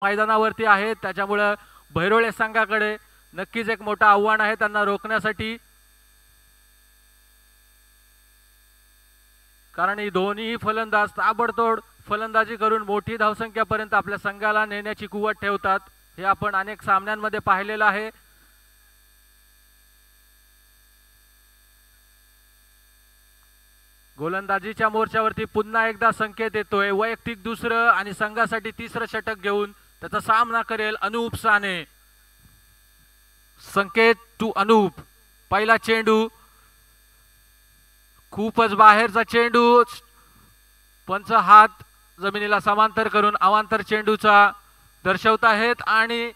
मैदानावरती आहेत, त्याच्यामुळे भैरोळे संघाकडे नक्कीच एक मोठं आव्हान आहे त्यांना रोखण्यासाठी, कारण ही दोन्ही फलंदाज ताबडतोब फलंदाजी करून मोठी धावसंख्यापर्यंत आपल्या संघाला नेण्याची कुवत ठेवतात. हे आपण अनेक सामन्यांमध्ये पाहिलेलं आहे. गोलंदाजीच्या मोर्चावरती पुन्हा एकदा संकेत येतोय. वैयक्तिक दुसरं आणि संघासाठी तिसरं षटक घेऊन त्याचा सामना करेल अनूप साने. संकेत टू अनूप. पहिला चेंडू खूपच बाहेरचा चेंडू, पंच हात जमिनीला समांतर करून अवांतर चेंडूचा दर्शवत आहेत आणि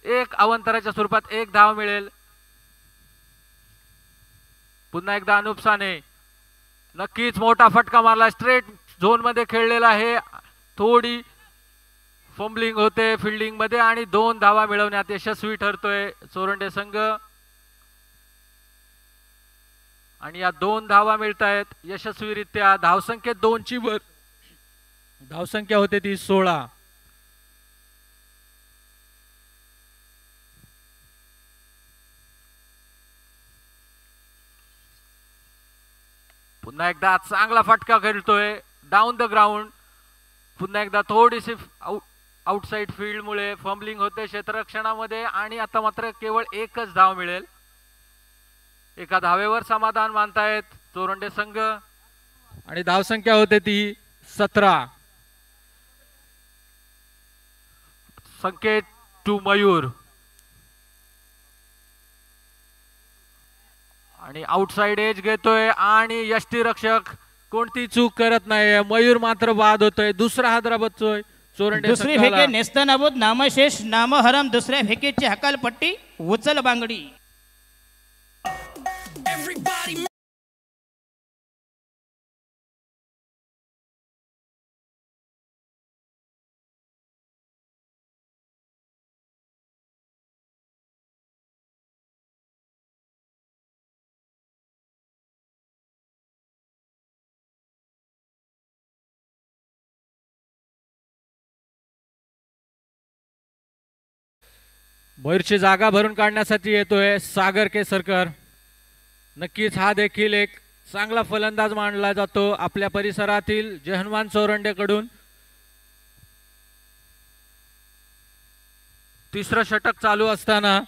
एक अवांतराच्या स्वरूपात एक धाव मिळेल. पुन्हा एकदा अनूप साने नक्कीच मोठा फटका मारला. स्ट्रेट झोन मध्ये खेळलेला आहे, थोडी फंबलिंग होते फिल्डिंग मध्ये आणि 2 धावा मिळवण्यात यशस्वी ठरतोय चोरंडे संघ. आणि या 2 धावा मिळत आहेत यशस्वीरित्या. धावसंख्येत 2ची वर धावसंख्या होते ती 16. पुन्हा एकदा चांगला फटका खेळतोय डाऊन द ग्राउंड. पुन्हा एकदा थोडीशी आउटसाइड फील्ड मुळे फंबलिंग होते क्षेत्ररक्षणामध्ये आणि आता मात्र केवळ एकच धाव मिळेल. एका धावेवर समाधान मानतायत चोरंडे संघ आणि धावसंख्या होते ती 17. संकेत टू मयूर आणि आउटसाइड एज घेतोय आणि यष्टीरक्षक कोणती चूक करत नाही. मयूर मात्र बाद होतोय. दुसरा हादरा बसतोय चोरंडे. दुसरी फेके नेस्तनाबूत नामशेष नामहरम. दुसऱ्या फेकेची हकालपट्टी उचल बांगडी. मयूरची जागा भरून काढण्यासाठी येतोय सागर केसरकर. नक्कीच हा देखील एक चांगला फलंदाज मानला जातो आपल्या परिसरातील जहनमान चोरंडे कडून. तिसरं षटक चालू असताना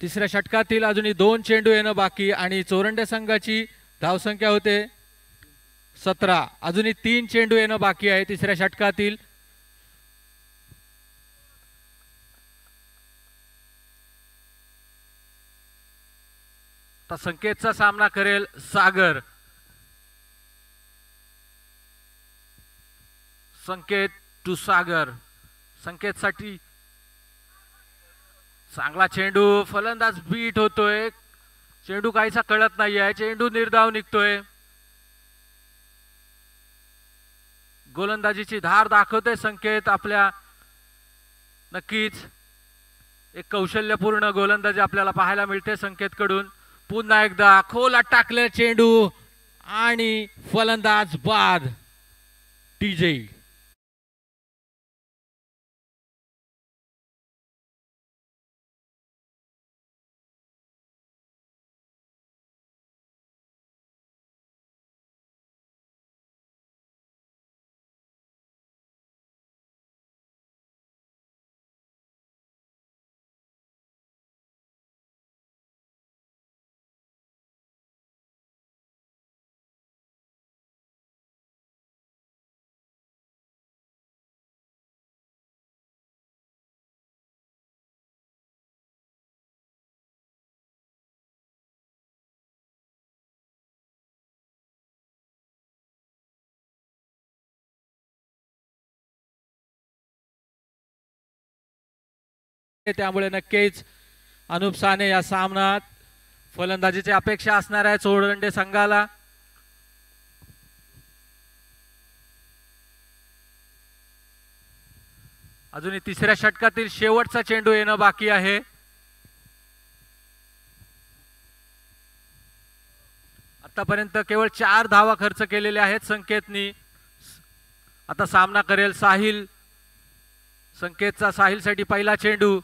तिसऱ्या षटकातील अजूनही 2 चेंडू येणं बाकी आणि चोरंडे संघाची धावसंख्या होते 17. अजूनही 3 चेंडू येणं बाकी आहे तिसऱ्या षटकातील. संकेतचा सामना करेल सागर. संकेत टू सागर. संकेतसाठी चांगला चेंडू, फलंदाज बीट होतोय. चेंडू काहीसा कळत नाहीये, चेंडू निर्धाव निघतोय. गोलंदाजीची धार दाखवतोय संकेत आपल्या. नक्कीच एक कौशल्यपूर्ण गोलंदाजी आपल्याला पाहायला मिळते संकेत कडून. पुन्हा एकदा खोला टाकले चेंडू आणि फलंदाज बाद. टीजे त्यामुळे नक्कीच अनूप साने या सामन्यात फलंदाजीची अपेक्षा असणार आहे चोरंडे संघाला. अजूनही तिसऱ्या षटकातील शेवटचा चेंडू येणं बाकी आहे. आतापर्यंत केवळ 4 धावा खर्च केलेल्या आहेत संकेतनी. आता सामना करेल साहिल. संकेतचा साहिलसाठी पहिला चेंडू.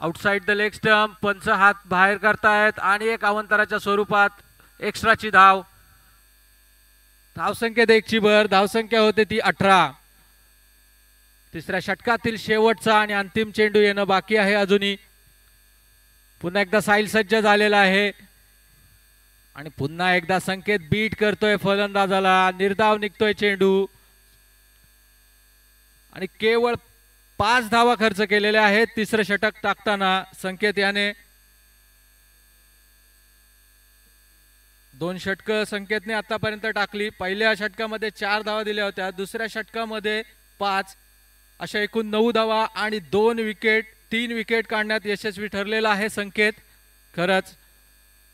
Outside the leg stump. पंच हात बाहेर करतायत आणि एक अवंतराच्या स्वरूपात एक्स्ट्राची धाव. धावसंख्येत 1ची भर. धावसंख्या होते ती 18. तिसऱ्या षटकातील शेवटचा आणि अंतिम चेंडू येणं बाकी आहे अजूनही. पुन्हा एकदा साहिल सज्ज झालेला आहे आणि पुन्हा एकदा संकेत बीट करतोय फलंदाजाला. निर्धाव निघतोय चेंडू आणि केवळ 5 धावा खर्च केलेल्या आहेत तिसरं षटक टाकताना संकेत याने. 2 षटकं संकेतने आतापर्यंत टाकली. पहिल्या षटकामध्ये 4 धावा दिल्या होत्या. दुसऱ्या षटकामध्ये 5. अशा एकूण 9 धावा आणि 3 विकेट काढण्यात यशस्वी ठरलेला आहे संकेत. खरंच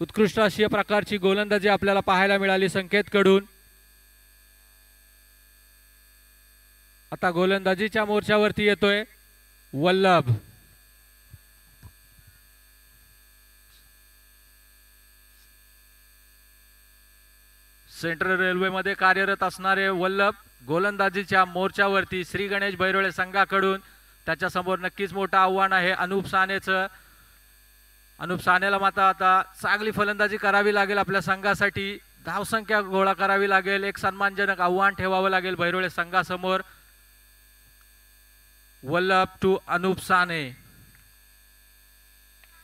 उत्कृष्ट अशी प्रकारची गोलंदाजी आपल्याला पाहायला मिळाली संकेतकडून. आता गोलंदाजीच्या मोर्चावरती येतोय वल्लभ. सेंट्रल रेल्वे मध्ये कार्यरत असणारे वल्लभ गोलंदाजीच्या मोर्चावरती श्री गणेश बैरोळे संघाकडून. त्याच्या समोर नक्कीच मोठं आव्हान आहे अनूप सानेचं. अनूप सानेला मात्र आता चांगली फलंदाजी करावी लागेल आपल्या संघासाठी. धावसंख्या गोळा करावी लागेल. एक सन्मानजनक आव्हान ठेवावं लागेल बैरोळे संघासमोर. वल्लभ टू अनूप साने.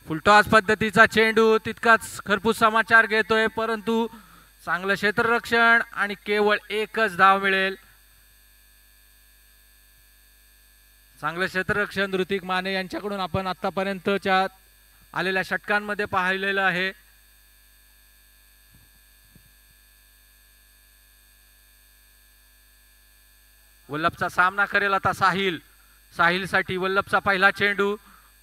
फुलटॉस पद्धतीचा चेंडू तितकाच खरपूस समाचार घेतोय परंतु चांगलं क्षेत्ररक्षण आणि केवळ 1च धाव मिळेल. चांगलं क्षेत्ररक्षण ऋतिक माने यांच्याकडून आपण आतापर्यंतच्या आलेल्या षटकांमध्ये पाहिलेलं आहे. वल्लभचा सामना करेल आता साहिल. साहिलसाठी वल्लभचा पहिला चेंडू.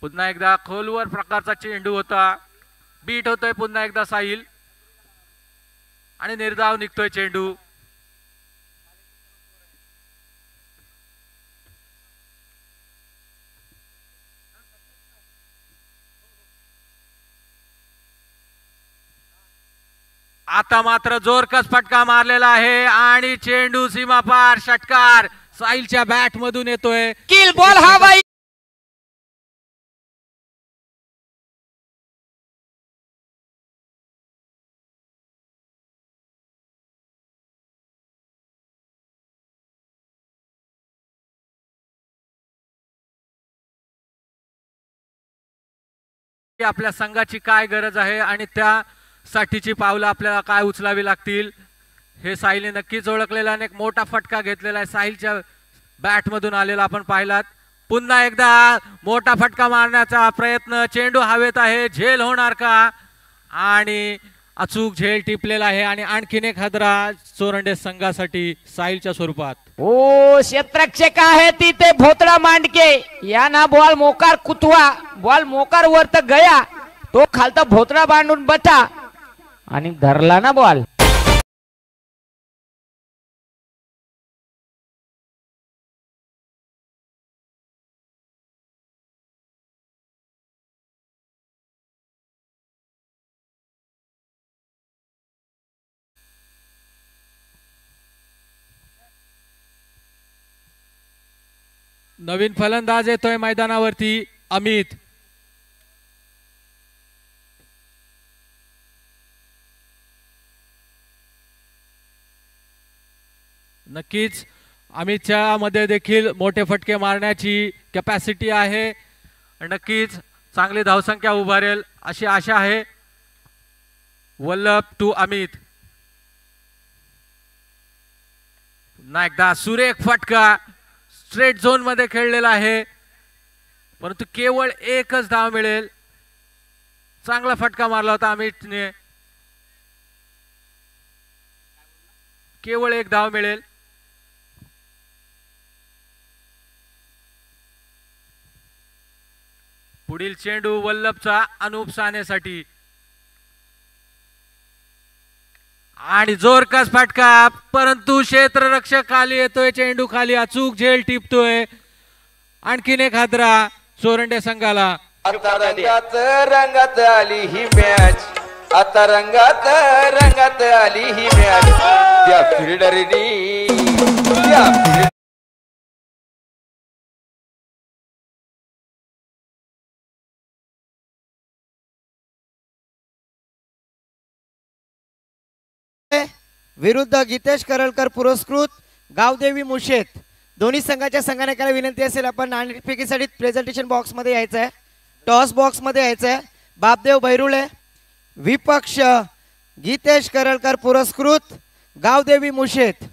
पुन्हा एकदा खोलवर प्रकारचा चेंडू होता. बीट होतोय पुन्हा एकदा साहिल आणि निर्धाव निघतोय चेंडू. आता मात्र जोरकस फटका मारलेला आहे आणि चेंडू सीमापार. षटकार साहिलच्या बॅट मधून येतोय. किल बॉल हा बाई. आपल्या संघाची काय गरज आहे आणि त्यासाठीची पावलं आपल्याला काय उचलावी लागतील हे साहिलने नक्कीच ओळखलेला आणि एक मोठा फटका घेतलेला आहे साहिलच्या बॅट मधून आलेला आपण पाहिलात. पुन्हा एकदा मोठा फटका मारण्याचा प्रयत्न. चेंडू हवेत आहे. झेल होणार का? आणि अचूक झेल टिपलेला आहे आणि आणखीन एक हादरा चोरंडे संघासाठी साहिलच्या स्वरूपात. ओ क्षेत्ररक्षक आहे तिथे भोतडा मांडके या ना बॉल मोकार कुतवा. बॉल मोकार वर तर गया तो खालता भोतडा बांधून बटा आणि धरला ना बॉल. नवीन फलंदाज येतोय मैदानावरती अमित. नक्कीच अमितच्या मध्ये देखील मोठे फटके मारण्याची कॅपॅसिटी आहे. नक्कीच चांगली धावसंख्या उभारेल अशी आशा आहे. वल्लभ टू अमित. पुन्हा एकदा सुरेख फटका. स्ट्रेट झोन मध्ये खेळलेला आहे परंतु केवळ 1च धाव मिळेल. चांगला फटका मारला होता अमितने. केवळ 1 धाव मिळेल. पुढील चेंडू वल्लभचा अनूप सानेसाठी आणि जोरकस फटका परंतु क्षेत्ररक्षक खाली येतोय. चेंडू खाली. अचूक झेल टिपतोय. आणखीन एक हादरा चोरंडे संघाला. आता रंगात आली ही मॅच. आता रंगात आली ही मॅच. त्या फिल्डरनी विरुद्ध गीतेश करलकर पुरस्कृत गावदेवी मुशेत. दोन्ही संघाच्या संघानायकाला विनंती असेल आपण नाणेफेकीसाठी प्रेझेंटेशन बॉक्स मध्ये यायचं आहे, टॉस बॉक्स मध्ये यायचं आहे. बापदेव भैरुळे विपक्ष गीतेश करलकर पुरस्कृत गावदेवी मुशेत.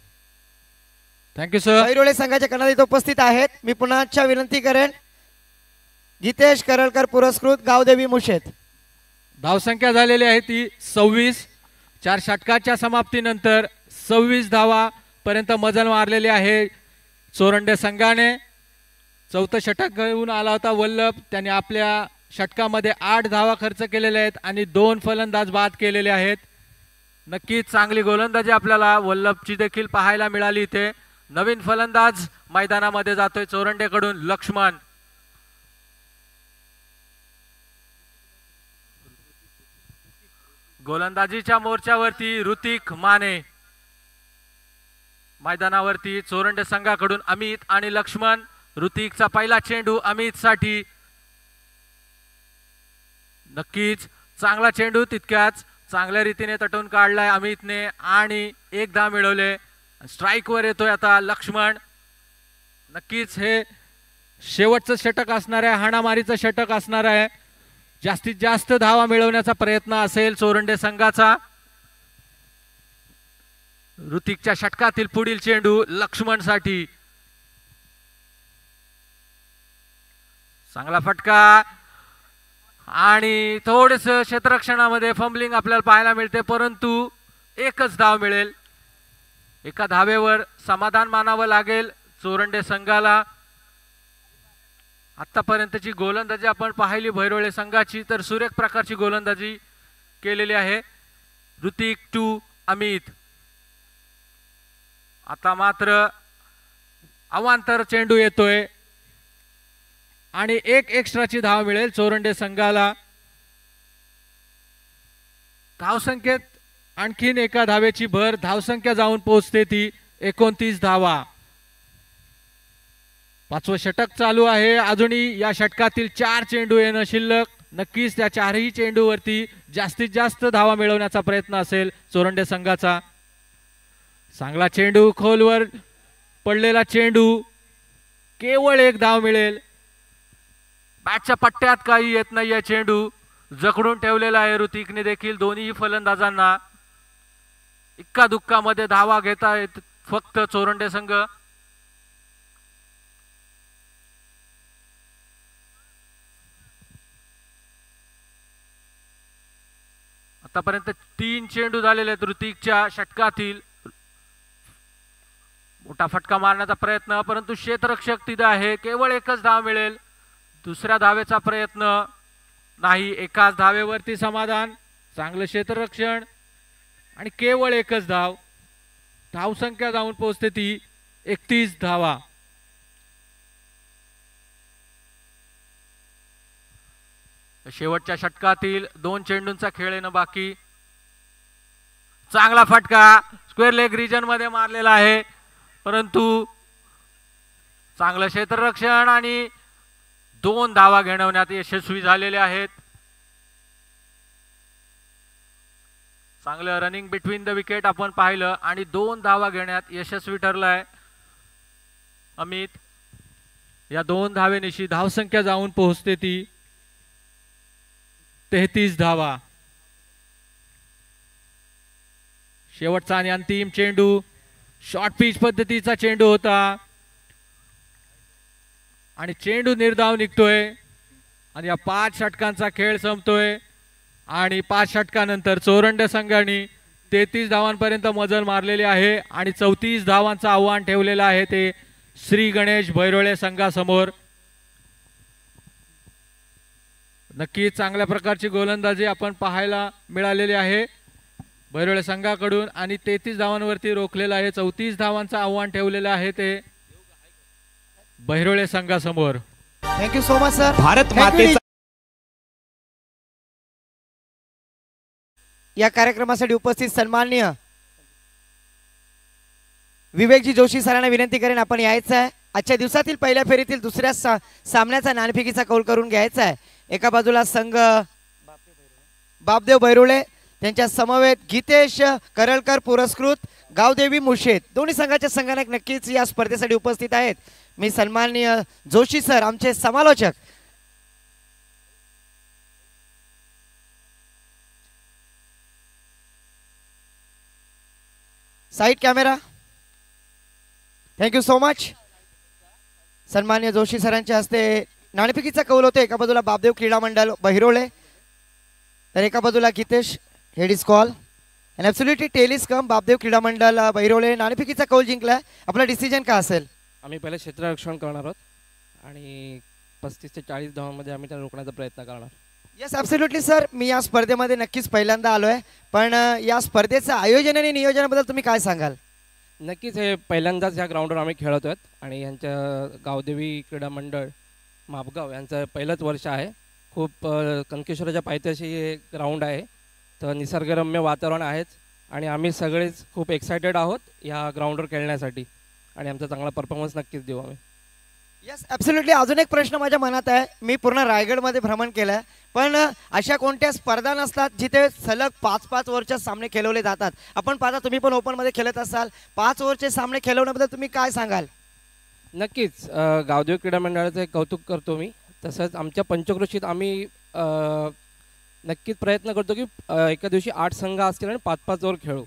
Thank you sir. भैरुळे संघाच्या कणात इथे उपस्थित आहेत. मी पुन्हा विनंती करेन, गीतेश करलकर पुरस्कृत गावदेवी मुशेत. धावसंख्या झालेली आहे ती 26. 4 षटकाच्या समाप्तीनंतर 26 धावा पर्यंत मजल मारलेली आहे चोरंडे संघाने. 4थं षटक घेऊन आला होता वल्लभ, त्याने आपल्या षटकामध्ये 8 धावा खर्च केलेल्या आहेत आणि 2 फलंदाज बाद केलेले आहेत. नक्कीच चांगली गोलंदाजी आपल्याला वल्लभची देखील पाहायला मिळाली इथे. नवीन फलंदाज मैदानामध्ये जातोय चोरंडेकडून लक्ष्मण. गोलंदाजीच्या मोर्चावरती ऋतिक माने. मैदानावरती चोरंडे संघाकडून अमित आणि लक्ष्मण. ऋतिकचा पहिला चेंडू अमित साठी. नक्कीच चांगला चेंडू, तितक्याच चांगल्या रीतीने तटून काढलाय अमितने आणि 1 धाव मिळवले. स्ट्राइक वर येतोय आता लक्ष्मण. नक्कीच हे शेवटचं षटक असणार आहे, हाणामारीचं षटक असणार आहे. जास्तीत जास्त धावा मिळवण्याचा प्रयत्न असेल चोरंडे संघाचा. ऋतिकच्या षटकातील पुढील चेंडू लक्ष्मण साठी. चांगला फटका आणि थोडेस क्षेत्ररक्षणामध्ये फंबलिंग आपल्याला पाहायला मिळते, परंतु 1च धाव मिळेल. 1 धावेवर समाधान मानावं लागेल चोरंडे संघाला. आतापर्यंतची गोलंदाजी आपण पाहिली भैरोळे संघाची, तर सुरेख प्रकारची गोलंदाजी केलेली आहे. ऋतिक टू अमित. आता मात्र अवांतर चेंडू येतोय आणि 1 एक्स्ट्राची धाव मिळेल चोरंडे संघाला. धावसंख्येत आणखीन 1 धावेची भर. धावसंख्या जाऊन पोहोचते ती 29 धावा. 5वं षटक चालू आहे. अजूनही या षटकातील 4 चेंडू येणं शिल्लक. नक्कीच त्या 4ही चेंडूवरती जास्तीत जास्त धावा मिळवण्याचा प्रयत्न असेल चोरंडे संघाचा. चांगला चेंडू, खोलवर पडलेला चेंडू. केवळ 1 धाव मिळेल. बॅटच्या पट्ट्यात काही येत नाहीये चेंडू. जखडून ठेवलेला आहे ऋतिकने देखील दोन्ही फलंदाजांना. इक्का दुक्कामध्ये धावा घेता येत फक्त चोरंडे संघ. आतापर्यंत 3 चेंडू झालेले आहेत ऋतिकच्या षटकातील. मोठा फटका मारण्याचा प्रयत्न, परंतु क्षेत्ररक्षक तिथे आहे. केवळ 1च धाव मिळेल. दुसऱ्या धावेचा प्रयत्न नाही. 1च धावेवरती समाधान. चांगलं क्षेत्ररक्षण आणि केवळ 1च धाव. धावसंख्या जाऊन पोहोचते ती 31 धावा. शेवटच्या षटकातील 2 चेंडूंचा खेळ येणं बाकी. चांगला फटका स्क्वेअर लेग रिजन मध्ये मारलेला आहे, परंतु चांगलं क्षेत्ररक्षण आणि 2 धावा घेणवण्यात यशस्वी झालेले आहेत. चांगलं रनिंग बिटवीन द विकेट आपण पाहिलं आणि 2 धावा घेण्यात यशस्वी ठरलाय अमित. या 2 धावेनिशी धावसंख्या जाऊन पोहोचते ती 33 धावा. शेवटचा आणि अंतिम चेंडू शॉर्ट पिच पद्धतीचा चेंडू होता आणि चेंडू निर्धाव निघतोय आणि या 5 षटकांचा खेळ संपतोय आणि 5 षटकानंतर चोरंडे संघाने 33 धावांपर्यंत मजल मारलेली आहे आणि 34 धावांचं आव्हान ठेवलेलं आहे ते श्री गणेश भैरोळे संघासमोर. नक्की चांगल्या प्रकारची गोलंदाजी आपण पाहायला मिळालेली आहे भैरोळे संघाकडून आणि 33 धावांवरती रोखलेला आहे. 34 धावांचं आव्हान ठेवलेलं आहे ते भैरोळे संघासमोर. Thank you so much sir. Bharat मातेचा या कार्यक्रमासाठी उपस्थित सन्माननीय विवेकजी जोशी सरांना विनंती करेन आपण यायचं आहे. आजच्या दिवसातील पहिल्या फेरीतील दुसऱ्या सामन्याचा नाणेफेकीचा कौल करून घ्यायचा आहे. एका बाजूला संघ बापदेव भैरोळे, त्यांच्या समवेत गीतेश करलकर पुरस्कृत गावदेवी मुशेत दोन्ही संघाचे संघनायक नक्कीच या स्पर्धेसाठी उपस्थित आहेत. मी सन्माननीय जोशी सर आमचे समालोचक side camera thank you so much. सन्मान्य जोशी सरांच्या हस्ते नाणेफेकीचा कौल होतो. एका बाजूला बापदेव क्रीडा मंडळ बहिरोळे तर एका बाजूला Gitesh head is call and absolutely tails come Bapdev क्रीडा मंडळ बहिरोळे नाणेफेकीचा कौल जिंकलाय. आपला डिसिजन काय असेल? आम्ही पहिले क्षेत्ररक्षण करणार आहोत आणि 35 ते 40 धावांमध्ये आम्ही त्याला रोखण्याचा प्रयत्न करणार. Yes absolutely sir. मी या स्पर्धेमध्ये नक्कीच पहिल्यांदा आलोय पण या स्पर्धेचं आयोजन आणि नियोजनाबद्दल तुम्ही काय सांगाल? नक्कीच हे पहिल्यांदाच ह्या ग्राउंडवर आम्ही खेळत आहोत आणि यांच्या गावदेवी क्रीडा मंडळ मापगाव यांचं पहिलंच वर्ष आहे. खूप कनकेश्वराच्या पायथ्याशी हे ग्राउंड आहे तर निसर्गरम्य वातावरण आहेच आणि आम्ही सगळेच खूप एक्सायटेड आहोत ह्या ग्राउंडवर खेळण्यासाठी आणि आमचा चांगला परफॉर्मन्स नक्कीच देऊ आम्ही. Yes absolutely. अजून एक प्रश्न माझ्या मनात आहे. मी पूर्ण रायगडमध्ये भ्रमण केलं पण अशा कोणत्या स्पर्धा नसतात जिथे सलग 5-5 ओव्हरचे सामने खेळवले जातात. आपण पाहता तुम्ही पण ओपनमध्ये खेळत असाल. 5 ओव्हरचे सामने खेळवण्याबद्दल तुम्ही काय सांगाल? नक्कीच गावदेवी क्रीडा मंडळाचं एक कौतुक करतो मी. तसंच आमच्या पंचक्रोशीत आम्ही नक्कीच प्रयत्न करतो की एका दिवशी 8 संघ असतील आणि 5-5 ओव्हर खेळू.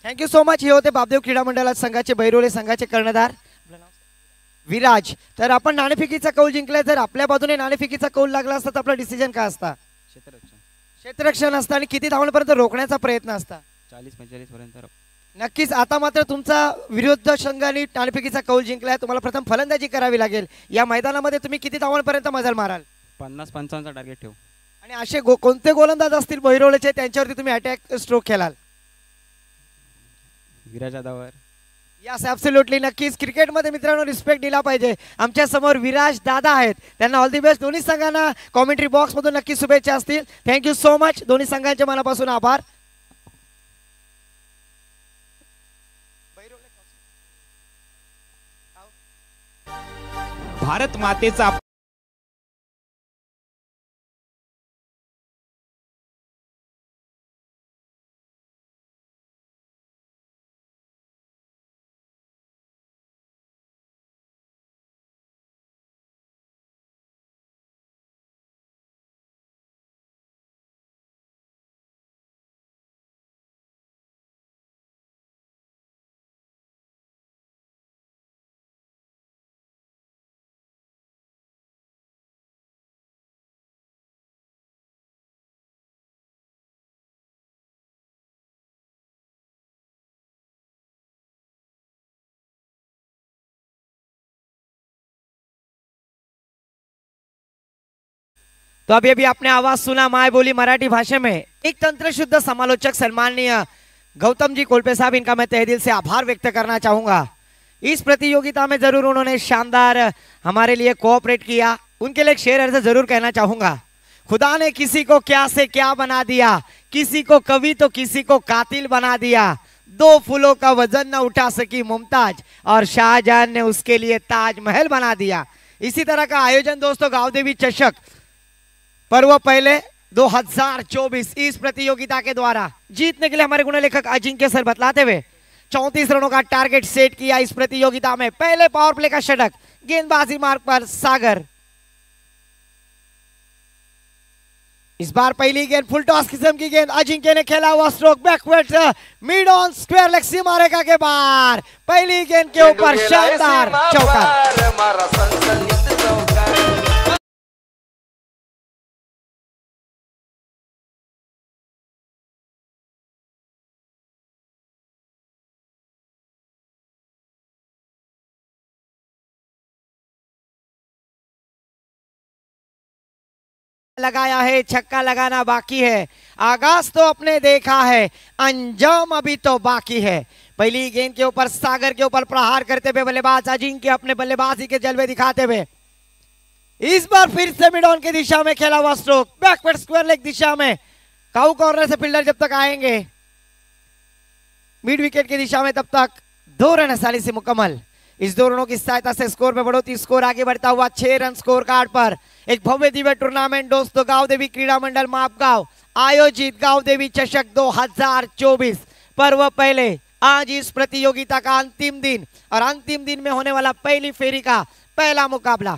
Thank you so much. हे होते बापदेव क्रीडा मंडळात संघाचे बहिरोळे संघाचे कर्णधार विराज. तर आपण नाणेफेकीचा कौल जिंकलाय. जर आपल्या बाजूने नाणेफेकीचा कौल लागला असता तर आपला डिसिजन काय असता? क्षेत्ररक्षण असतं आणि किती धावांपर्यंत रोखण्याचा प्रयत्न असता? 40-45 पर्यंत. नक्कीच. आता मात्र तुमचा विरुद्ध संघाने नाणेफेकीचा कौल जिंकलाय. तुम्हाला प्रथम फलंदाजी करावी लागेल. या मैदानामध्ये तुम्ही किती धावांपर्यंत मजल माराल? 50-55 टार्गेट ठेवू. आणि असे कोणते गोलंदाज असतील बहिरोळेचे त्यांच्यावरती तुम्ही अटॅक स्ट्रोक खेळाल? विराज जाधववर. Yes absolutely. नक्कीच. क्रिकेटमध्ये मित्रांनो रिस्पेक्ट दिला पाहिजे. आमच्या समोर विराज दादा आहेत. त्यांना ऑल दी बेस्ट. दोन्ही संघांना कॉमेंट्री बॉक्समधून नक्की शुभेच्छा असतील. Thank you so much. दोन्ही संघांचे मनापासून आभार. भारत मातेचा तो अभी आपने आवाज सुना माय बोली मराठी भाषा में. एक तंत्र शुद्ध समालोचक सन्माननीय गौतम जी कोल्पे साहब, इनका मैं तहे दिल से आभार व्यक्त करना चाहूंगा. इस प्रतियोगिता में जरूर उन्होंने शानदार हमारे लिए कोऑपरेट किया. उनके लिए एक शेर अर्ज जरूर कहना चाहूंगा. खुदा ने किसी को क्या से क्या बना दिया, किसी को कवि तो किसी को कातिल बना दिया. 2 फूलों का वजन न उठा सकी मुमताज और शाहजहां ने उसके लिए ताजमहल बना दिया. इसी तरह का आयोजन दोस्तों गावदेवी चषक पर्व पहले 2024 इस प्रतियोगिता के द्वारा जीतने के लिए हमारे गुण लेखक अजिंक्य सर बतलाते हुए 34 रनों का टारगेट सेट किया इस प्रतियोगिता में. पहले पावर प्ले का षटक, गेंदबाजी मार्ग पर सागर. इस बार पहली गेंद फुल टॉस किस्म की गेंद, अजिंक्य ने खेला हुआ stroke backward mid on square leg सीमा रेखा के बाहर. पहली गेंद के ऊपर शानदार चौका. लगाया है, छक्का लगाना बाकी है. आगाज तो अपने देखा है, अंजाम अभी तो बाकी है. पहली गेंद के ऊपर सागर के ऊपर प्रहार करते हुए बल्लेबाज अजिंक्य अपने बल्लेबाजी के जलवे दिखाते हुए इस बार फिर से मिड ऑन की दिशा में खेला हुआ स्ट्रोक, बैकवर्ड स्क्वायर लेग दिशा में. काउ कॉर्नर से फील्डर जब तक आएंगे मिड विकेट की दिशा में तब तक 2 रन आसानी से मुकम्मल. इस 2 रनों की सहायता से स्कोर में बढ़ोतरी, स्कोर आगे बढ़ता हुआ 6 रन स्कोर कार्ड पर. एक भव्य दिव्य टूर्नामेंट दोस्तों गावदेवी क्रीडा मंडल मापगांव आयोजित गांव देवी चषक 2024 पर्व पहले। आज इस प्रतियोगिता का अंतिम दिन और अंतिम दिन में होने वाला पहली फेरी का पहला मुकाबला।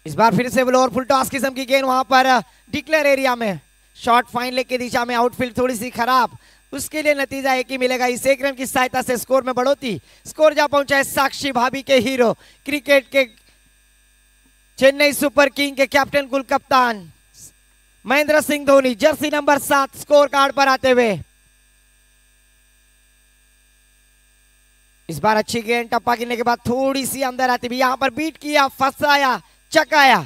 इस बार फिर से ब्लोअर फुल टॉस किस्म की गेंद वहां पर डिक्लेयर एरिया में, शॉर्ट फाइन लेग की दिशा में, आउटफील्ड थोड़ी सी खराब, उसके लिए नतीजा एक ही मिलेगा। इस एक रन की सहायता से स्कोर में बढ़ोतरी। स्कोर जा पहुंचा है साक्षी भाभी के हीरो, क्रिकेट के चेन्नई सुपर किंग के कैप्टन कुल कप्तान Mahendra Singh Dhoni, Jersey number 7 score card पर आते हुए। इस बार अच्छी गेंद, टप्पा गिरने के बाद थोड़ी सी अंदर आती भी, यहां पर बीट किया, फंसाया, चकाया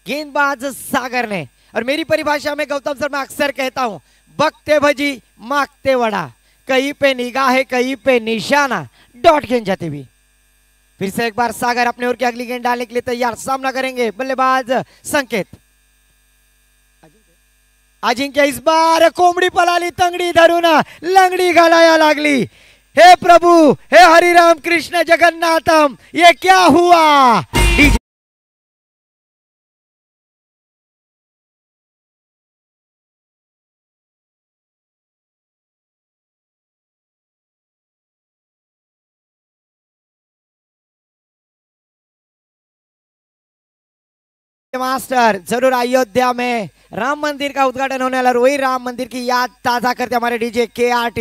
गेंदबाज सागर ने। और मेरी परिभाषा में गौतम सर मैं अक्सर कहता हूं, बकते भजी मांगते वड़ा, कहीं पे निगाह है कहीं पे निशाना, डॉट गेंद जाती हुई। फिर से एक बार सागर अपने ओर की अगली गेंद डालने के लिए तैयार, सामना करेंगे बल्लेबाज संकेत। अजिंक्य इस बार कोंबडी पळाली, तंगडी धरून लंगडी घालाया लागली। हे प्रभु, हे हरिराम कृष्ण जगन्नाथम, ये क्या हुआ? मास्टर जरूर अयोध्या में राम मंदिर का उद्घाटन होने वाला, वही राम मंदिर की याद ताजा करते हमारे डीजे KRT।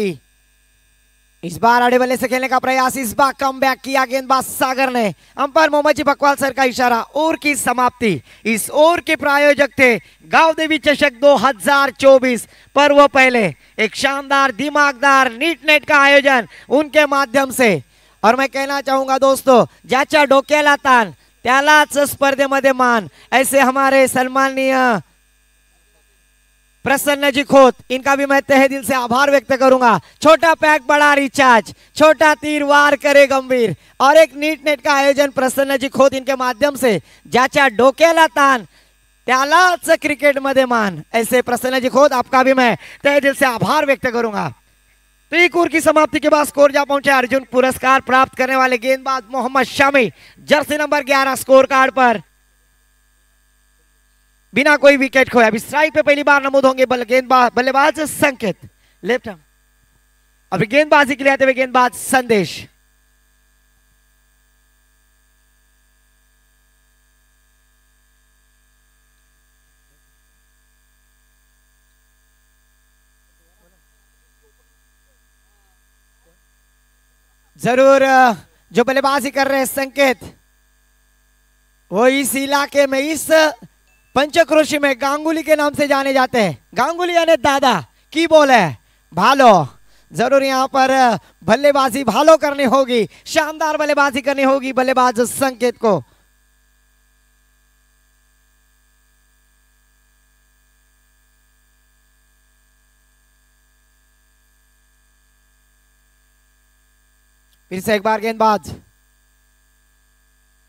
इस बार आड़े बल्ले से खेलने का प्रयास, इस बार कम बैक किया गेंदबाज सागर ने। अंपायर मोहम्मद जी बकवाल सर का इशारा, ओवर की समाप्ति। इस ओवर के प्रायोजक थे गांव देवी चषक 2024 पर्व पहले। एक शानदार, दिमागदार, नीट नेट का आयोजन उनके माध्यम से। और मैं कहना चाहूंगा दोस्तों, ज्याच्या डोक्याला ताण त्यालाच स्पर्धेमध्ये मान, ऐसे हमारे सन्माननीय प्रसन्न जी खोत, इनका भी मैं तहे दिल से आभार व्यक्त करूंगा। छोटा पैक बड़ा रिचार्ज, छोटा तीर वार करे गंभीर, और एक नीट नेट का आयोजन प्रसन्न जी खोत इनके माध्यम से। ज्याच्या डोक्याला ताण त्यालाच क्रिकेट मध्ये मान, ऐसे प्रसन्न जी खोत, आपका भी मैं तहे दिल से आभार व्यक्त करूंगा। तो एक ओवर की समाप्ति के बाद स्कोर जा पहुंचे अर्जुन पुरस्कार प्राप्त करने वाले गेंदबाज Mohammed Shami, jersey number 11 scorecard पर, बिना कोई विकेट खोए। अभी स्ट्राइक पे पहली बार नमूद होंगे बल्लेबाज संकेत, लेफ्ट हैंड। अभी गेंदबाजी के लिए आते हुए गेंदबाज संदेश। जरूर जो बल्लेबाजी कर रहे हैं संकेत, वो इस इलाके में, इस पंचक्रोशी में गांगुली के नाम से जाने जाते हैं। गांगुली यानी दादा की बॉल है, भालो। जरूर यहां पर बल्लेबाजी भालो करनी होगी, शानदार बल्लेबाजी करनी होगी बल्लेबाज संकेत को। फिर से एक बार गेंदबाज,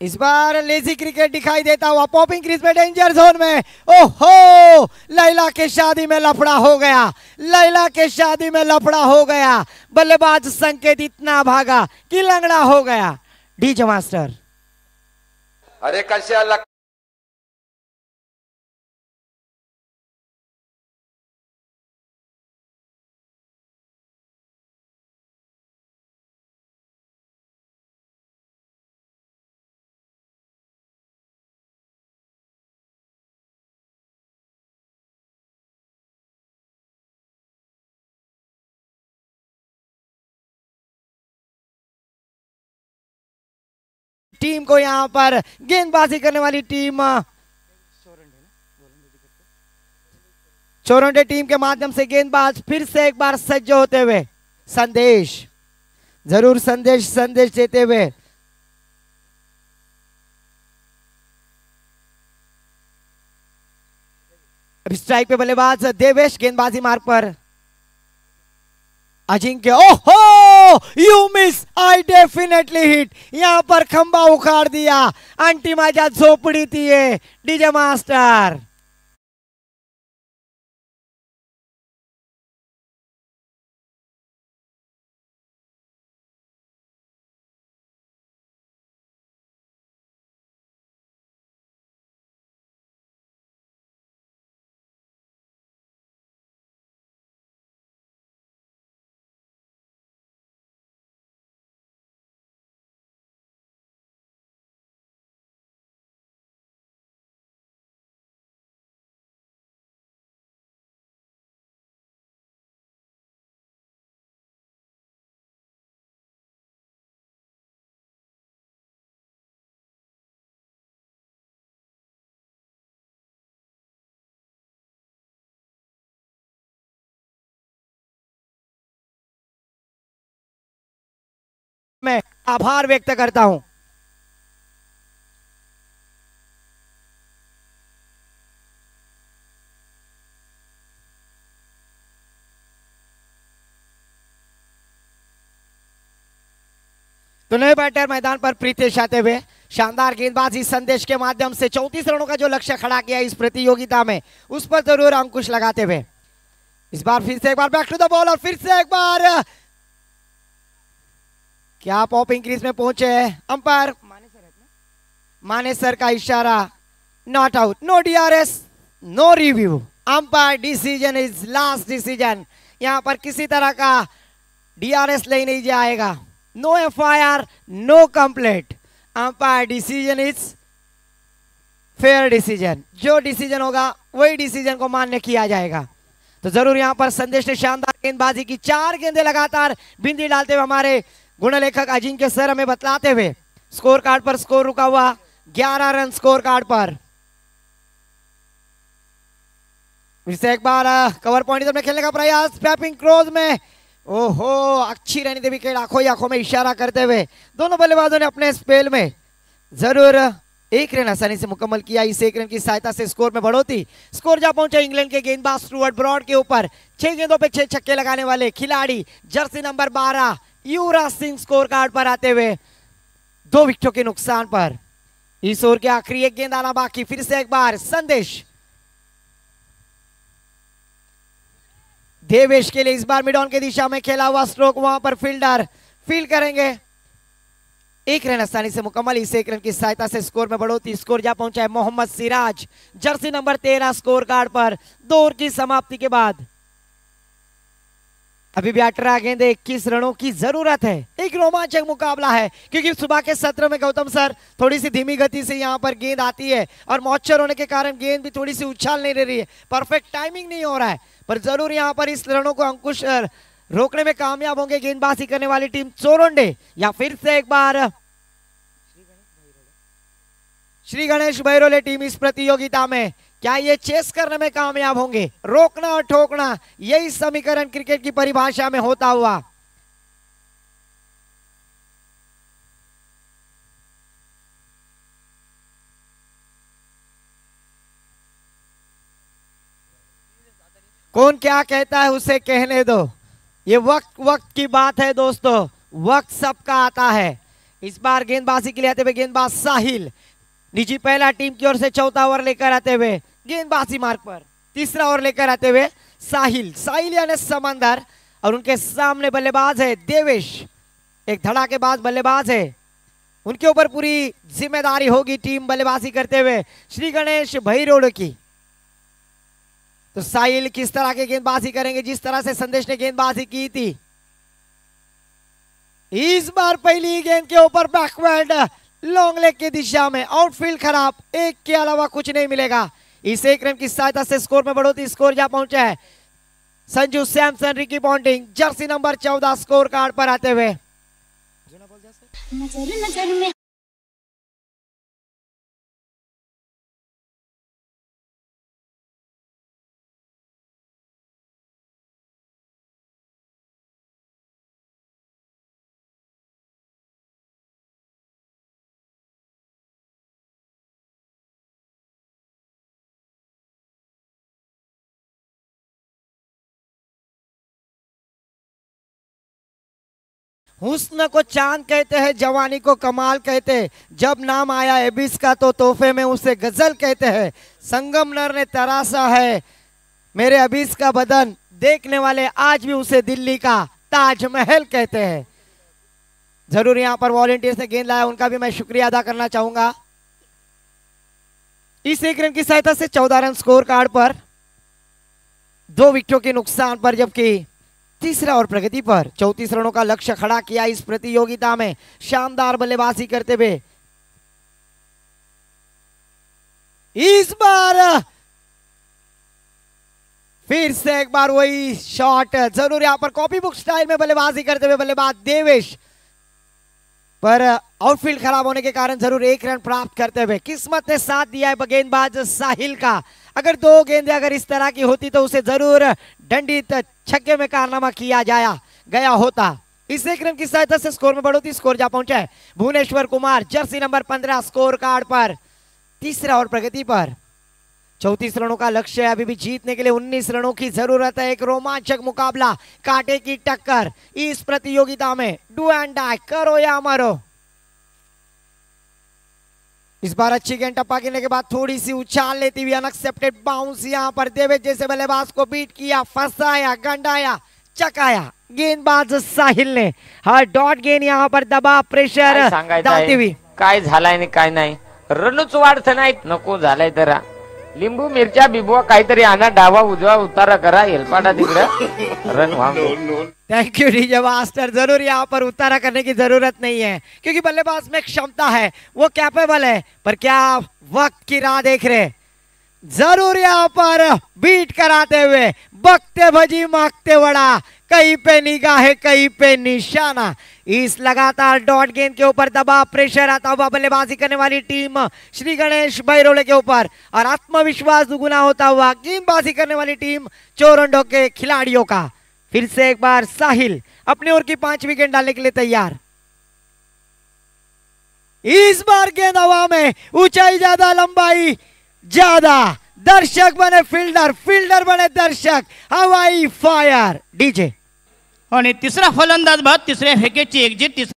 इस बार लेजी क्रिकेट दिखाई देता हुआ, पॉपिंग क्रीज पे डेंजर जोन में। ओहो, लैला के शादी में लफड़ा हो गया, लैला के शादी में लफड़ा हो गया। बल्लेबाज संकेत इतना भागा कि लंगड़ा हो गया। डीजे मास्टर, अरे कशाला टीम को यहां पर गेंदबाजी करने वाली टीम चोरंडे टीम के माध्यम से गेंदबाज फिर से एक बार सज्ज होते हुए। संदेश, जरूर संदेश देते हुए। अभी स्ट्राइक पे बल्लेबाज देवेश, गेंदबाजी मार्ग पर अजिंक्य। ओहो, you miss, I definitely hit. यहां पर खंबा उखाड़ दिया, आंटी माझ्या झोपडीत ये। डीजे मास्टर, मैं आभार व्यक्त करता हूं। तो नए बैटर मैदान पर प्रीतेश आते हुए शानदार गेंदबाजी संदेश के माध्यम से 34 रनों का जो लक्ष्य खड़ा किया इस प्रतियोगिता में उस पर जरूर अंकुश लगाते हुए इस बार फिर से एक बार बैक टू द बॉल और फिर से एक बार क्या पॉपिंग क्रीज में पहुंचे अंपायर माने सर का इशारा, not out, no DRS, no review, umpire decision is last decision. यहां पर किसी तरह का डीआरएस ले नहीं जाएगा, no FIR, no complaint, umpire decision is fair decision. जो डिसीजन होगा वही डिसीजन को मान्य किया जाएगा। तो जरूर यहां पर संदेश ने शानदार गेंदबाजी की, 4 गेंदें लगातार बिंदी डालते हुए हमारे गुणलेखक अजिंक्य सर हमें बतलाते हुए स्कोर कार्ड पर स्कोर रुका हुआ 11 रन स्कोर कार्ड पर। फिर से एक बार कवर पॉइंट में खेलने का प्रयास, टैपिंग क्रोज में, ओहो अच्छी रहनी थी विकेट, आंखों में इशारा करते हुए दोनों बल्लेबाजों ने अपने स्पेल में जरूर 1 रन आसानी से मुकम्मल किया। इस 1 रन की सहायता से स्कोर में बढ़ोतरी, स्कोर जा पहुंचा इंग्लैंड के गेंदबाज स्टुअर्ट ब्रॉड के ऊपर। 6 गेंदों पे 6 छक्के लगाने वाले खिलाड़ी Jersey number 12 Yuvraj Singh score card पर आते हुए 2 विकेटों के नुकसान पर। इस ओवर के आखिरी 1 गेंद आना बाकी। फिर से एक बार संदेश देवेश के लिए इस बार मिड ऑन की दिशा में खेला हुआ स्ट्रोक, वहां पर फील्डर फील्ड करेंगे। 1 रन आसानी से मुकम्मल। इस 1 रन की सहायता से स्कोर में बढ़ोतरी, स्कोर जा पहुंचा है Mohammed Siraj jersey number 13 scorecard पर। 2 ओवर की समाप्ति के बाद अभी भी 18 गेंदे 21 रनों की जरूरत है। एक रोमांचक मुकाबला है क्योंकि सुबह के सत्र में गौतम सर थोड़ी सी धीमी गति से यहां पर गेंद आती है और मॉइस्चर होने के कारण गेंद भी थोड़ी सी उछाल नहीं ले रही है, परफेक्ट टाइमिंग नहीं हो रहा है, पर जरूर यहां पर इस रनों को अंकुश रोकने में कामयाब होंगे गेंदबाजी करने वाली टीम चोरंडे। या फिर से एक बार श्री गणेश भैरोले टीम इस प्रतियोगिता में क्या ये चेस करने में कामयाब होंगे? रोकना और ठोकना, यही समीकरण क्रिकेट की परिभाषा में होता हुआ। कौन क्या कहता है उसे कहने दो, ये वक्त की बात है दोस्तों, वक्त सबका आता है। इस बार गेंदबाजी के लिए आते हुए गेंदबाज साहिल निजी पहला टीम की ओर से 4था ओवर लेकर आते हुए गेंदबाजी मार्ग पर। 3रा ओवर लेकर आते हुए साहिल यानी समंदर, और उनके सामने बल्लेबाज है देवेश, एक धड़ाकेबाज बल्लेबाज है, उनके ऊपर पूरी जिम्मेदारी होगी टीम बल्लेबाजी करते हुए श्री गणेश भैरोल की। तो साहिल किस तरह के गेंदबाजी करेंगे जिस तरह से संदेश ने गेंदबाजी की थी। इस बार पहली गेंद के ऊपर बैकवर्ड लॉन्ग लेग की दिशा में, आउटफील्ड खराब, 1 के अलावा कुछ नहीं मिलेगा। इस 1 रन की सहायता से स्कोर में बढ़ोतरी, स्कोर जा पहुंचा है Sanju Samson Ricky Ponting Jersey number 14 score card पर आते हुए। नजर में हुस्न को चांद कहते हैं, जवानी को कमाल कहते हैं, जब नाम आया एबिस का तो तोहफे में उसे गजल कहते हैं। संगमरमर ने तराशा है मेरे अबीस का बदन, देखने वाले आज भी उसे दिल्ली का ताजमहल कहते हैं। जरूर यहां पर वॉलंटियर्स ने गेंद लाया, उनका भी मैं शुक्रिया अदा करना चाहूंगा। इस 1 रन की सहायता से 14 रन स्कोर कार्ड पर, 2 विकेटों के नुकसान पर, जबकि 3रा और प्रगति पर 34 रनों का लक्ष्य खड़ा किया इस प्रतियोगिता में शानदार बल्लेबाजी करते हुए। इस बार फिर से एक बार वही शॉट, जरूर यहां पर कॉपी बुक स्टाइल में बल्लेबाजी करते हुए बल्लेबाज देवेश, पर आउटफील्ड खराब होने के कारण जरूर 1 रन प्राप्त करते हुए किस्मत ने साथ दिया है गेंदबाज साहिल का। अगर 2 गेंदें अगर इस तरह की होती तो उसे जरूर दंडित छक्के में कारनामा किया गया होता। इस एक रन की सहायता से स्कोर में बढ़ोतरी, स्कोर जा पहुंचा है Bhuvneshwar Kumar jersey number 15 scorecard पर तीसरा और प्रगति पर। 34 रनों का लक्ष्य है, अभी भी जीतने के लिए 19 रनों की जरूरत है। एक रोमांचक मुकाबला, कांटे की टक्कर इस प्रतियोगिता में, डू एंड डाई, करो या मरो। इस बार अच्छी गेंद टप्पा गिरने के बाद थोड़ी सी उछाल लेती हुई अनएक्सेप्टेड बाउंस यहां पर देवेश जैसे बल्लेबाज को बीट किया, फंसाया, गंडाया, चकाया गेंदबाज साहिल ने। हर डॉट गेंद यहां पर दबाव, प्रेशर डालती हुई। काय झालाय आणि काय नाही, रनच वाढत नाहीत, नको झालाय तर लिंबू मिरच्या बिबवा काहीतरी आणा, डावा उजवा उतारा करा, हेलपाटा तिकडे रन व्हावं। Thank you DJ master. जरूर यहाँ पर उतारा करने की जरूरत नहीं है क्योंकि बल्लेबाज में क्षमता है, वो कैपेबल है, पर क्या वक्त की राह देख रहे, जरूर यहाँ पर बीट कराते हुए बकते भजी मांगते वड़ा, कहीं पे निगाह कहीं पे निशाना। इस लगातार डॉट गेंद के ऊपर दबाव, प्रेशर आता हुआ बल्लेबाजी करने वाली टीम श्री गणेश बैरोले के ऊपर और आत्मविश्वास दुगुना होता हुआ गेंदबाजी करने वाली टीम चोरंडो के खिलाड़ियों का। फिर से एक बार साहिल अपनी ओर की 5वीं गेंद डालने के लिए तैयार। इस बार गेंद हवा में, ऊंचाई ज्यादा, लंबाई ज्यादा, दर्शक बने फील्डर, फील्डर बने दर्शक, हवाई फायर डीजे। आणि तिसरा फलंदाज बाद, तिसऱ्या विकेटची एक्झिट।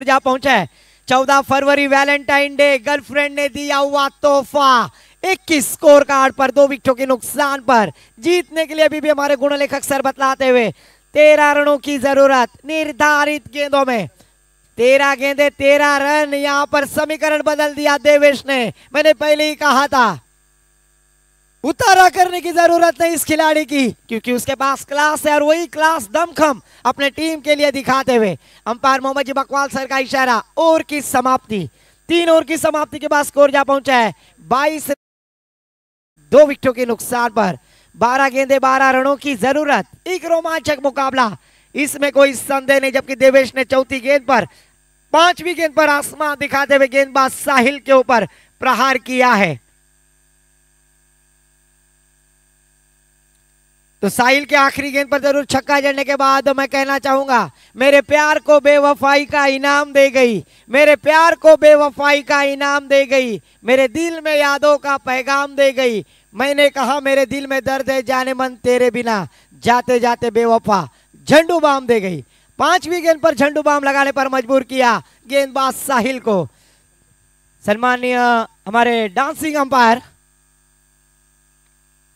जा पहुंचा है 14 फरवरी वैलेंटाइन डे, गर्लफ्रेंड ने दिया हुआ तोहफा। 21 स्कोर कार्ड पर 2 विकेटों के नुकसान पर जीतने के लिए अभी भी हमारे गुणलेखक सर बतलाते हुए 13 रनों की जरूरत निर्धारित गेंदों में। 13 गेंदे 13 रन, यहां पर समीकरण बदल दिया देवेश ने। मैंने पहले ही कहा था उतारा करने की जरूरत नहीं इस खिलाड़ी की क्योंकि उसके पास क्लास है और वही क्लास दमखम अपने टीम के लिए दिखाते हुए अंपायर मोहम्मद जी बकवाल सर का इशारा, ओवर की समाप्ति। 3 ओवर की समाप्ति के बाद स्कोर जा पहुंचा है 22, 2 विकेटों के नुकसान पर। 12 गेंदे 12 रनों की जरूरत, एक रोमांचक मुकाबला, इसमें कोई संदेह नहीं। जबकि देवेश ने चौथी गेंद पर, 5वीं गेंद पर आसमान दिखाते हुए गेंदबाज साहिल के ऊपर प्रहार किया है। तो साहिल के आखिरी गेंद पर जरूर छक्का जड़ने के बाद मैं कहना चाहूंगा मेरे प्यार को बेवफाई का इनाम दे गई, मेरे प्यार को बेवफाई का इनाम दे गई, मेरे दिल में यादों का पैगाम दे गई। मैंने कहा मेरे दिल में दर्द है जाने मन तेरे बिना, जाते जाते बेवफा झंडू बाम दे गई। 5वीं गेंद पर झंडू बाम लगाने पर मजबूर किया गेंदबाज साहिल को। सम्मानीय हमारे dancing umpire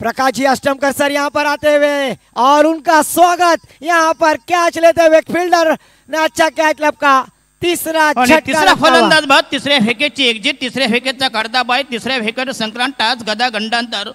Prakash ji अष्टमकर sir यहां पर आते हुए और उनका स्वागत, यहां पर कैच लेते हुए फील्डर ने अच्छा कैच लपका। तिसरा फलंदाज बाद, तिसऱ्या विकेटची एक्झिट, तिसऱ्या विकेटचा कडदा बाय, तिसऱ्या विकेट संक्रांत, टाच गदा गंडांतर।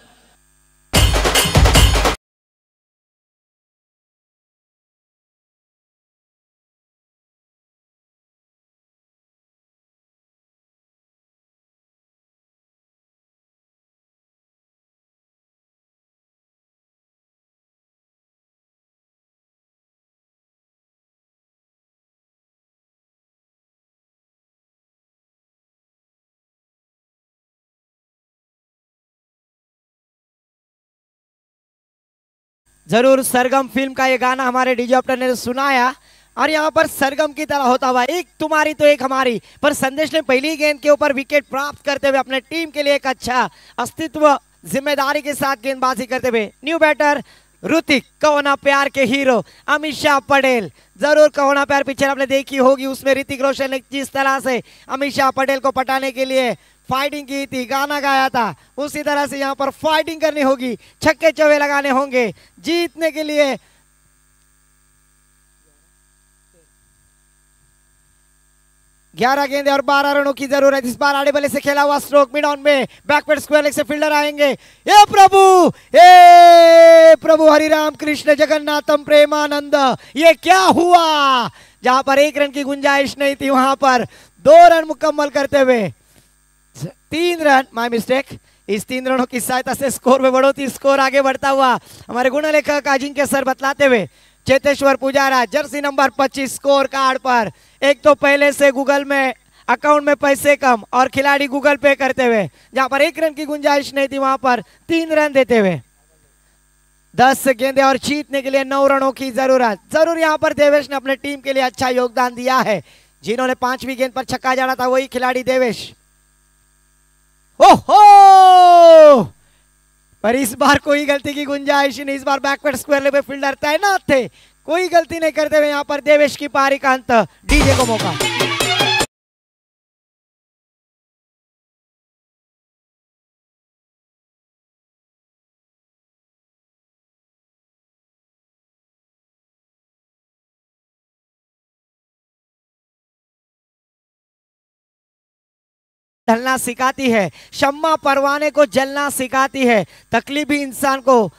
जरूर सरगम फिल्म का ये गाना हमारे डीजे ऑप्टर ने सुनाया और यहाँ पर सरगम की तरह होता हुआ एक तुम्हारी तो एक हमारी, पर संदेश ने पहली गेंद के ऊपर विकेट प्राप्त करते हुए अपने टीम के लिए एक अच्छा अस्तित्व जिम्मेदारी के साथ गेंदबाजी करते हुए न्यू बैटर ऋतिक, कहोना प्यार के हीरो अमीषा पटेल। जरूर कहोना प्यार पिक्चर आपने देखी होगी, उसमें ऋतिक रोशन ने जिस तरह से अमीषा पटेल को पटाने के लिए फाइटिंग की थी, गाना गाया था, उसी तरह से यहाँ पर फाइटिंग करनी होगी, छक्के चौके लगाने होंगे जीतने के लिए। 11 गेंदे और 12 रनों की जरूरत। इस बार आड़े बल्ले से खेला हुआ स्ट्रोक मिड ऑन में, बैकवर्ड स्क्वायर लेग से फील्डर आएंगे। ए प्रभु हरि राम कृष्ण जगन्नाथम प्रेमानंद, ये क्या हुआ? जहां पर 1 रन की गुंजाइश नहीं थी वहां पर 2 रन मुकम्मल करते हुए 3 रन, माय मिस्टेक। इस 3 रनों की सहायता से स्कोर में बढ़ोतरी, स्कोर आगे बढ़ता हुआ हमारे गुणलेखक अजिंक्य सर बतलाते हुए Cheteshwar Pujara Jersey number 25 score card पर। एक तो पहले से गूगल में अकाउंट में पैसे कम और खिलाड़ी गूगल पे करते हुए, जहां पर 1 रन की गुंजाइश नहीं थी वहां पर 3 रन देते हुए 10 गेंदें और जीतने के लिए 9 रनों की जरूरत। जरूर यहां पर देवेश ने अपने टीम के लिए अच्छा योगदान दिया है। जिन्होंने 5वीं गेंद पर छक्का जड़ा था वही खिलाड़ी देवेश। ओहो, पर इस बार कोई गलती की गुंजाइश नहीं। इस बार बैकवर्ड स्क्वायर लेवल फील्डर तैनात थे, कोई गलती नहीं करते हुए यहां पर देवेश की पारी का अंत। डीजे को मौका। ढलना सिखाती है, शम्मा परवाने को जलना सिखाती है, तकलीफ भी इंसान को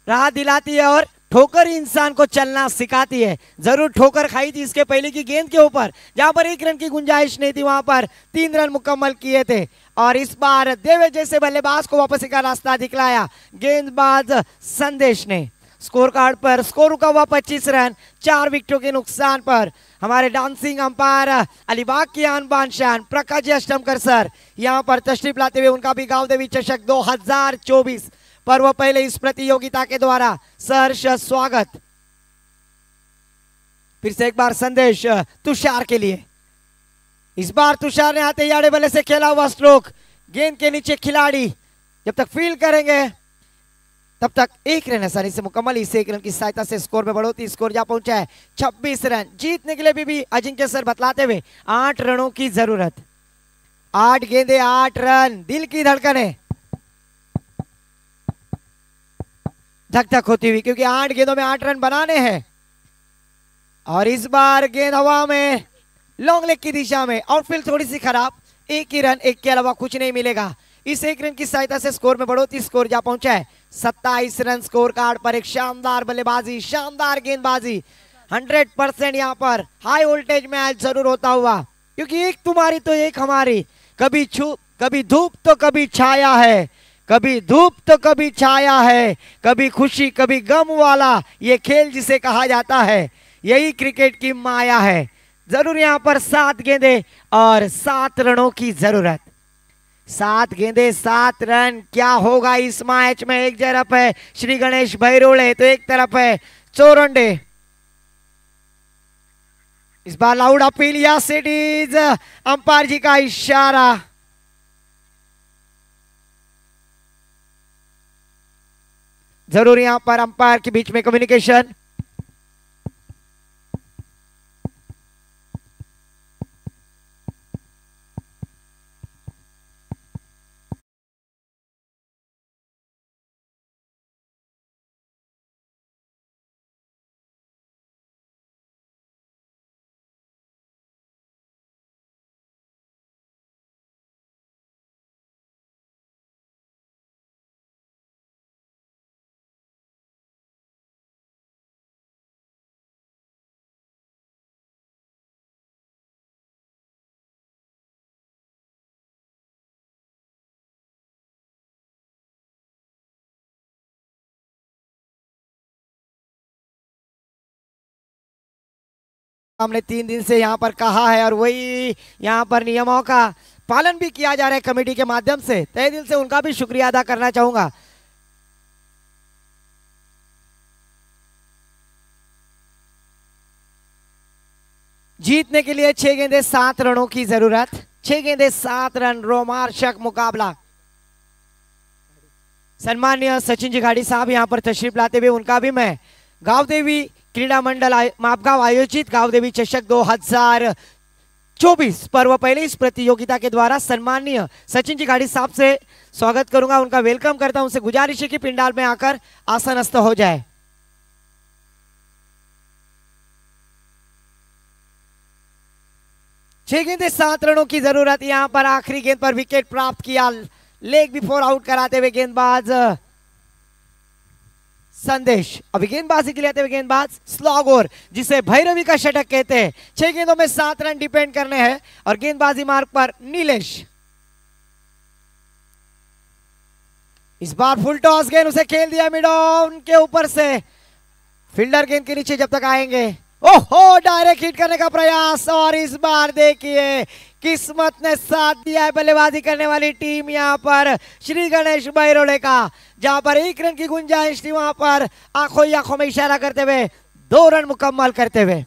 राह दिलाती है और ठोकर ही इंसान को चलना सिखाती है। जरूर ठोकर खाई थी इसके पहले की गेंद के ऊपर, जहां पर 1 रन की गुंजाइश नहीं थी वहां पर 3 रन मुकम्मल किए थे। और इस बार देवेश जैसे बल्लेबाज को वापसी का रास्ता दिखलाया गेंदबाज संदेश ने। स्कोर कार्ड पर स्कोर रुका हुआ 25 रन 4 विकेटों के नुकसान पर। हमारे डांसिंग अंपायर अलीबाग की आन बान शान प्रकाश जी अष्टमकर सर यहां पर तशरीफ लाते हुए उनका भी गांव देवी चषक 2024 पर्व पहले इस प्रतियोगिता के द्वारा सहर्ष स्वागत। फिर से एक बार संदेश तुषार के लिए। इस बार तुषार ने आते ही आड़े बल्ले से खेला हुआ स्ट्रोक, गेंद के नीचे खिलाड़ी जब तक फील्ड करेंगे तब तक 1 रन आसानी से मुकम्मल। इस 1 रन की सहायता से स्कोर में बढ़ोतरी, स्कोर जा पहुंचा है 26 रन। जीतने के लिए भी अजिंक्य सर बतलाते हुए 8 रनों की जरूरत। 8 गेंदे 8 रन, दिल की धड़कनें धक धक होती हुई, क्योंकि 8 गेंदों में 8 रन बनाने हैं। और इस बार गेंद हवा में लॉन्ग लेग की दिशा में, आउटफील्ड थोड़ी सी खराब, 1 ही रन, 1 के अलावा कुछ नहीं मिलेगा। इस 1 रन की सहायता से स्कोर में बढ़ोतरी, स्कोर जा पहुंचा है 27 रन। स्कोर कार्ड पर एक शानदार बल्लेबाजी, शानदार गेंदबाजी, 100% यहाँ पर हाई वोल्टेज मैच जरूर होता हुआ, क्योंकि एक तुम्हारी तो एक हमारी, कभी धूप तो कभी छाया है, कभी धूप तो कभी छाया है, कभी खुशी कभी गम वाला ये खेल जिसे कहा जाता है, यही क्रिकेट की माया है। जरूर यहाँ पर 7 गेंदे और 7 रनों की जरूरत। 7 गेंदे 7 रन, क्या होगा इस मैच में। एक तरफ है श्री गणेश भैरोले तो एक तरफ है चोरंडे। इस बार लाउड अपील या सिटीज, अंपायर जी का इशारा। जरूर यहां पर अंपायर के बीच में कम्युनिकेशन। हमने 3 दिन से यहाँ पर कहा है और वही यहाँ पर नियमों का पालन भी किया जा रहा है कमेटी के माध्यम से। तहे दिल से उनका भी शुक्रिया अदा करना चाहूंगा। जीतने के लिए 6 गेंदे 7 रनों की जरूरत। 6 गेंदे 7 रन, रोमांचक मुकाबला। सम्मानीय सचिन जी घाड़ी साहब यहाँ पर तशरीफ लाते हुए उनका भी मैं गांव देवी क्रीड़ा मंडल मापगांव आयोजित गांव देवी चषक 2024 पर्व पहले इस प्रतियोगिता के द्वारा सम्मानीय सचिन जी घाड़ी साहब से स्वागत करूंगा, उनका वेलकम करता हूं। उनसे गुजारिश है कि पिंडाल में आकर आसनस्थ हो जाए। छह गेंदे 7 रनों की जरूरत। यहां पर आखिरी गेंद पर विकेट प्राप्त किया, लेग बिफोर आउट कराते हुए गेंदबाज संदेश। अभी गेंदबाजी के लिए आते हुए गेंदबाज स्लॉगोर, जिसे भैरवी का षटक कहते हैं। 6 गेंदों में 7 रन डिपेंड करने हैं और गेंदबाजी मार्ग पर नीलेश। इस बार फुल टॉस गेंद उसे खेल दिया मिड ऑन के ऊपर से। फील्डर गेंद के नीचे जब तक आएंगे ओहो, डायरेक्ट हिट करने का प्रयास और इस बार देखिए किस्मत ने साथ दिया है बल्लेबाजी करने वाली टीम यहाँ पर श्री गणेश बैरोले का। जहां पर 1 रन की गुंजाइश थी वहां पर आंखों ही आंखों में इशारा करते हुए 2 रन मुकम्मल करते हुए।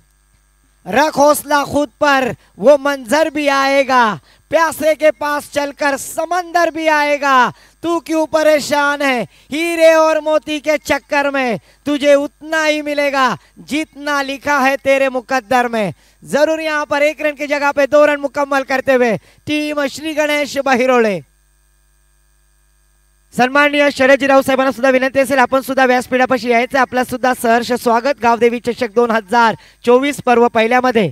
रख हौसला खुद पर, वो मंजर भी आएगा, प्यासे के पास चलकर समंदर भी आएगा। तू क्यों परेशान है, हीरे और मोती के चक्कर में तुझे उतना ही मिलेगा जितना लिखा है तेरे मुकद्दर में। जरूर यहाँ पर 1 रन की जगह पे 2 रन मुकम्मल करते हुए टीम श्री गणेश बहिरोळे। सन्माननीय शरदजीराव साहेबांना सुद्धा विनंती असेल आपण सुद्धा व्यासपीठापाशी यायचं। आपला सुद्धा सहर्ष स्वागत गावदेवी चषक 2024 पर्व पहिल्यामध्ये।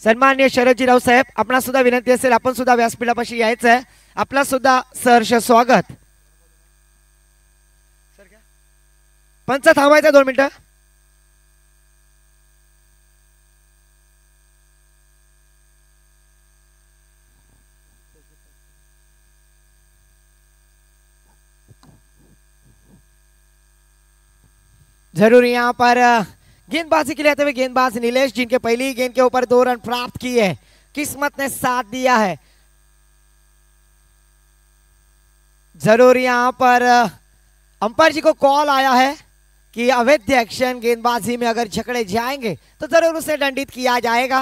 सन्माननीय शरदजीराव साहेब आपणा सुद्धा विनंती असेल आपण सुद्धा व्यासपीठापाशी यायचं। आपला सुद्धा सहर्ष स्वागत। पंच थांबायचं 2 मिनिटं। जरूर यहाँ पर गेंदबाजी के लिए आते हुए गेंदबाज नीलेश, जिनके पहली गेंद के ऊपर 2 रन प्राप्त किए हैं। किस्मत ने साथ दिया है। जरूर यहाँ पर अंपायर जी को कॉल आया है कि अवैध एक्शन गेंदबाजी में अगर झगड़े जाएंगे तो जरूर उसे दंडित किया जाएगा।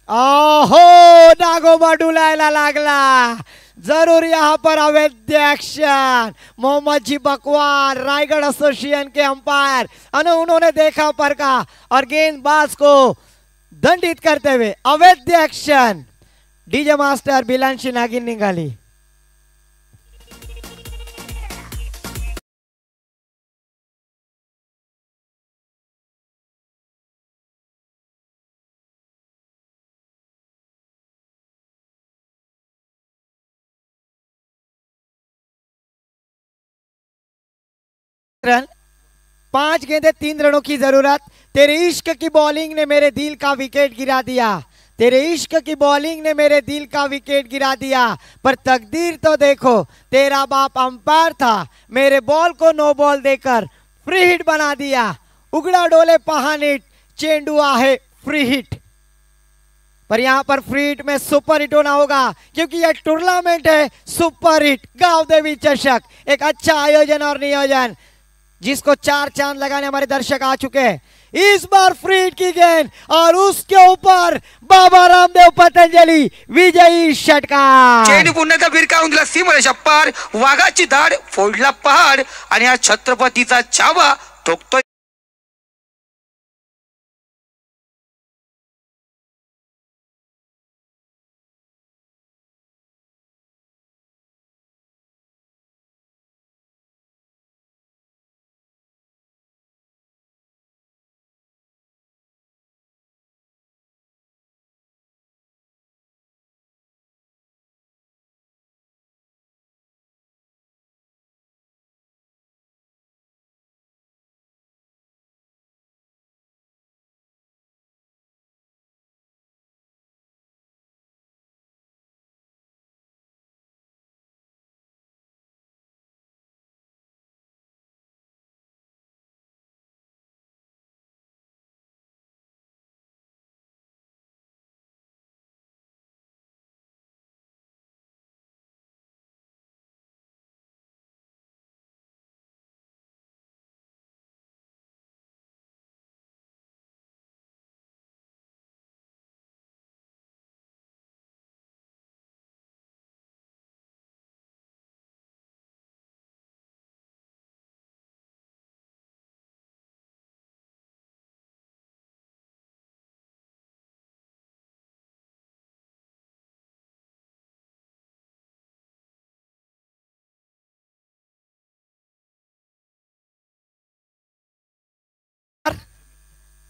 ओहो, नागोबा डुलायला लागला। जरूर यहाँ पर अवैध एक्शन। मोहम्मद जी बकवार रायगढ़ एसोसिएशन के अंपायर, उन्होंने देखा परखा और गेंदबाज को दंडित करते हुए अवैध एक्शन। डीजे मास्टर बिलांशी नागिन निघाली। रन, 5 गेंदें 3 रनों की जरूरत। तेरे इश्क की बॉलिंग ने मेरे दिल का विकेट गिरा दिया। तेरे इश्क की बॉलिंग ने मेरे दिल का विकेट गिरा दिया। पर तकदीर तो देखो, तेरा बाप अंपायर था, मेरे बॉल को नो बॉल देकर फ्री हिट बना दिया। उगड़ा डोले पहानीट, चेंडू आहे फ्री हिट। पर यहाँ पर फ्री हिट में सुपर हिट होना होगा क्योंकि यह टूर्नामेंट है सुपर हिट गावदेवी चषक। एक अच्छा आयोजन और नियोजन जिसको 4 चांद लगाने हमारे दर्शक आ चुके हैं। इस बार फ्री हिट की गेंद और उसके ऊपर बाबा रामदेव पतंजलि विजयी षटकार। चेंडू पुन्हा भिरकावून दिला सीमरेषा पार, वाघाची धाड फोडला पहाड आणि हा छत्रपतीचा छावा ठोकतोय।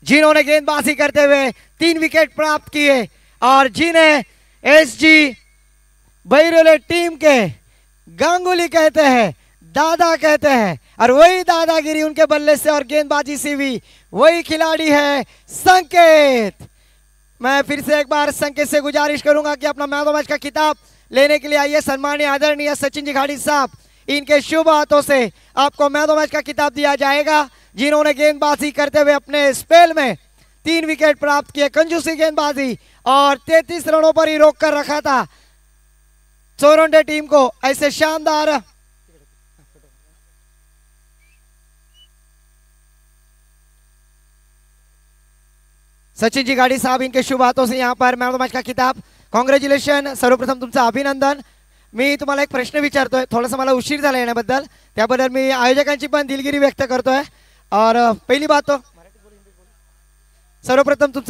जिन्होंने गेंदबाजी करते हुए 3 विकेट प्राप्त किए और जिन्हें एसजी बैरोले टीम के गांगुली कहते हैं, दादा कहते हैं, और वही दादागिरी उनके बल्ले से और गेंदबाजी से भी वही खिलाड़ी है संकेत। मैं फिर से एक बार संकेत से गुजारिश करूंगा कि अपना मैन ऑफ द मैच का खिताब लेने के लिए आइए। सम्मानीय आदरणीय सचिन जी घाड़ी साहब इनके शुभ हाथों से आपको मैन ऑफ द मैच का खिताब दिया जाएगा, जिन्होंने गेंदबाजी करते हुए अपने स्पेल में 3 विकेट प्राप्त किए, कंजूसी गेंदबाजी और 33 रनों पर ही रोक कर रखा था चोरंडे टीम को। ऐसे शानदार सचिन जी गाडी साहब, इनके शुभ हाथों से यहाँ पर मॅन ऑफ द मॅच का खिताब। कॉंग्रॅच्युलेशन, सर्वप्रथम तुमचं अभिनंदन। मी तुम्हाला एक प्रश्न विचारतोय, थोडासा मला उशीर झाला येण्याबद्दल, त्याबद्दल मी आयोजकांची पण दिलगिरी व्यक्त करतोय। और पहिली बात तो सर्वप्रथम तुमचं